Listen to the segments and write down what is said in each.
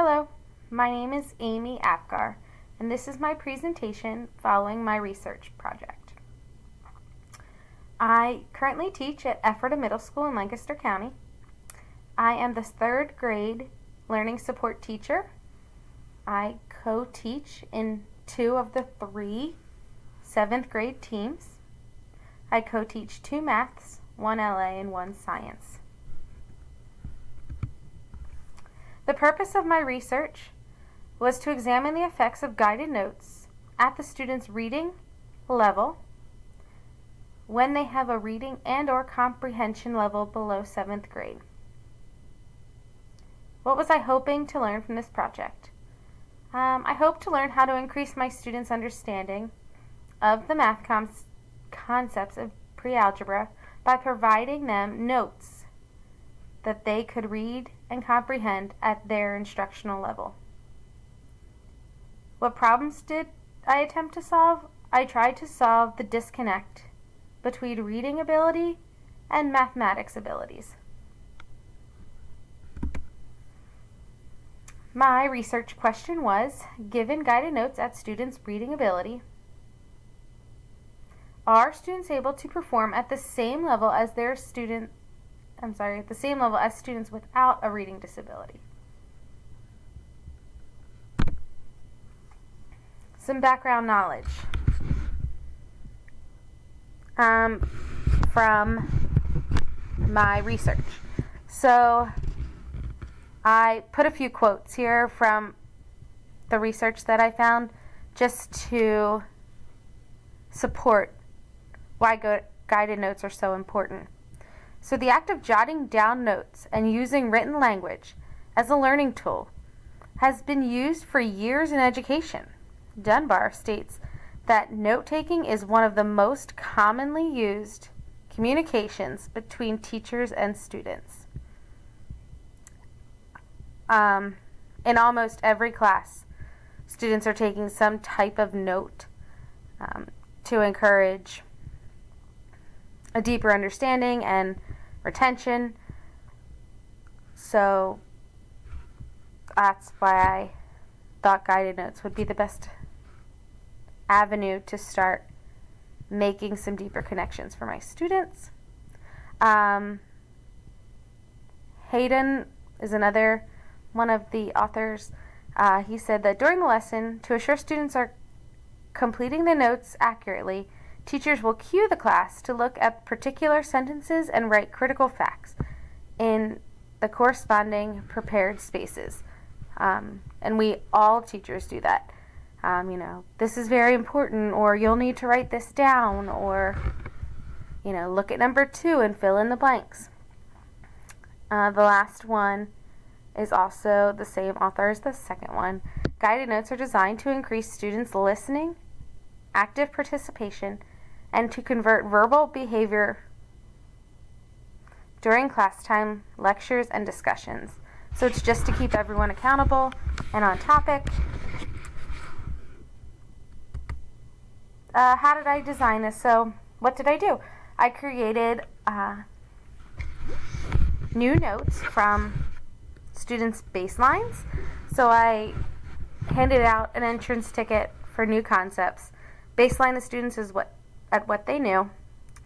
Hello, my name is Amy Apgar, and this is my presentation following my research project. I currently teach at Ephrata Middle School in Lancaster County. I am the third grade learning support teacher. I co-teach in 2 of the 3 7th grade teams. I co-teach 2 maths, 1 LA, and 1 science. The purpose of my research was to examine the effects of guided notes at the students' reading level when they have a reading and/or comprehension level below 7th grade. What was I hoping to learn from this project? I hope to learn how to increase my students' understanding of the math concepts of pre-algebra by providing them notes that they could read and comprehend at their instructional level. What problems did I attempt to solve? I tried to solve the disconnect between reading ability and mathematics abilities. My research question was, given guided notes at students' reading ability, are students able to perform at the same level as students without a reading disability? Some background knowledge from my research. So I put a few quotes here from the research that I found just to support why guided notes are so important. So the act of jotting down notes and using written language as a learning tool has been used for years in education. Dunbar states that note-taking is one of the most commonly used communications between teachers and students. In almost every class, students are taking some type of note to encourage a deeper understanding and retention. So that's why I thought guided notes would be the best avenue to start making some deeper connections for my students. Hayden is another one of the authors. He said that during the lesson, to assure students are completing the notes accurately, teachers will cue the class to look at particular sentences and write critical facts in the corresponding prepared spaces. And all teachers do that. This is very important, or you'll need to write this down, or, look at number 2 and fill in the blanks. The last one is also the same author as the second one. Guided notes are designed to increase students' listening, active participation, and to convert verbal behavior during class time, lectures, and discussions. So it's just to keep everyone accountable and on topic. How did I design this? So what did I do? I created new notes from students' baselines. So I handed out an entrance ticket for new concepts, baseline the students at what they knew,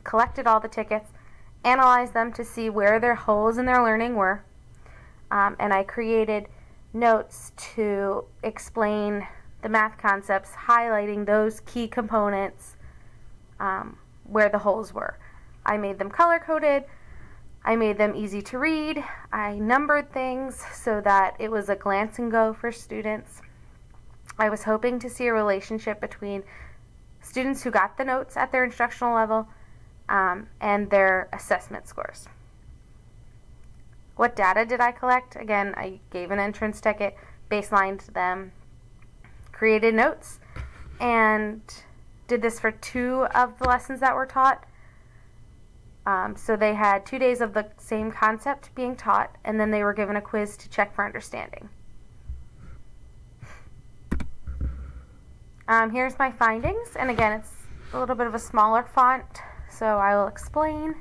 collected all the tickets, analyzed them to see where their holes in their learning were, and I created notes to explain the math concepts, highlighting those key components where the holes were. I made them color-coded. I made them easy to read. I numbered things so that it was a glance and go for students. I was hoping to see a relationship between students who got the notes at their instructional level and their assessment scores. What data did I collect? Again, I gave an entrance ticket, baselined them, created notes, and did this for 2 of the lessons that were taught. So they had 2 days of the same concept being taught, and then they were given a quiz to check for understanding. Here's my findings, and again, it's a little bit of a smaller font, so I will explain.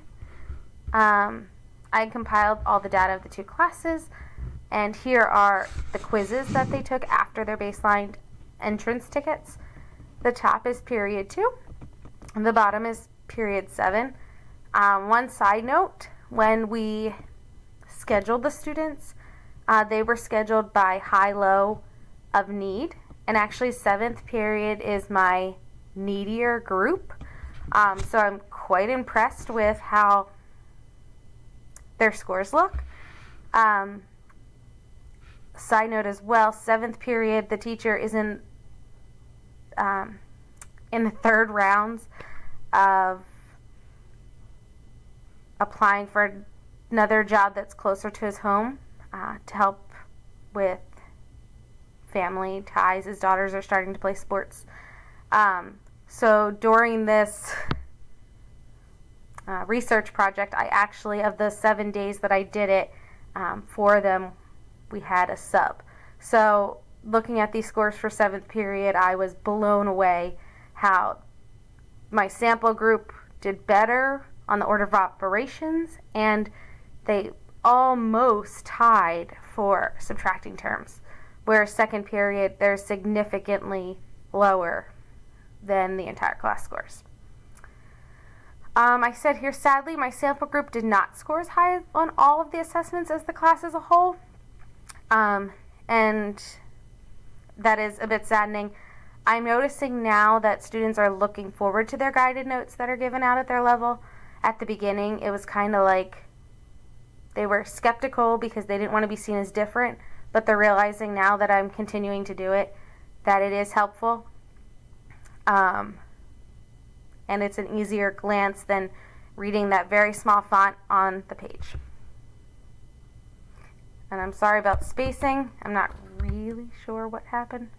I compiled all the data of the 2 classes And here are the quizzes that they took after their baseline entrance tickets. The top is period 2, and the bottom is period 7. One side note, when we scheduled the students, they were scheduled by high-low of need, and actually 7th period is my needier group. So I'm quite impressed with how their scores look. Side note as well, 7th period, the teacher is in the third rounds of applying for another job that's closer to his home to help with family ties. His daughters are starting to play sports. So during this research project, I actually, of the 7 days that I did it, for them, we had a sub. So looking at these scores for 7th period, I was blown away how my sample group did better on the order of operations, and they almost tied for subtracting terms, whereas 2nd period, they're significantly lower than the entire class scores. I said here, sadly, my sample group did not score as high on all of the assessments as the class as a whole, and that is a bit saddening. I'm noticing now that students are looking forward to their guided notes that are given out at their level. At the beginning, it was kind of like they were skeptical because they didn't want to be seen as different, but they're realizing now that I'm continuing to do it, that it is helpful. And it's an easier glance than reading that very small font on the page. And I'm sorry about spacing. I'm not really sure what happened.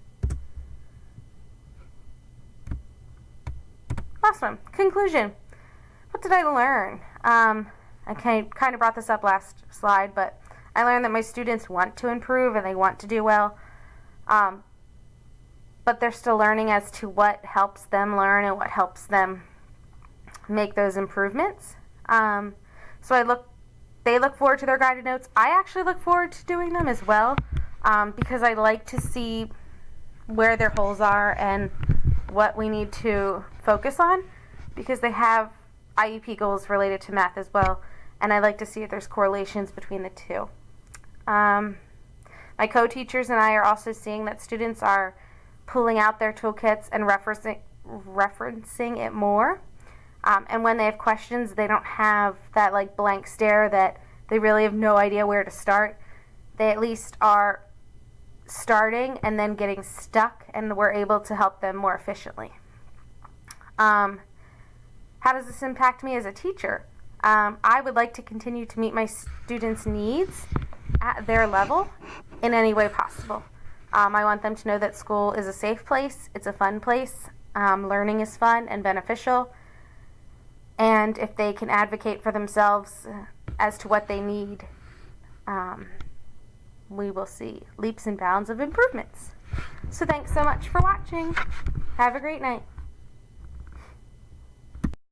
Last one, conclusion. What did I learn? I kind of brought this up last slide, but I learned that my students want to improve and they want to do well. But they're still learning as to what helps them learn and what helps them make those improvements. So they look forward to their guided notes. I actually look forward to doing them as well, because I like to see where their holes are and what we need to focus on, because they have IEP goals related to math as well, and I like to see if there's correlations between the two. My co-teachers and I are also seeing that students are pulling out their toolkits and referencing it more. And when they have questions, they don't have that like blank stare that they really have no idea where to start. They at least are starting and then getting stuck, and we're able to help them more efficiently. How does this impact me as a teacher? I would like to continue to meet my students' needs at their level in any way possible. I want them to know that school is a safe place, it's a fun place, learning is fun and beneficial, and if they can advocate for themselves as to what they need, we will see leaps and bounds of improvements. So thanks so much for watching. Have a great night.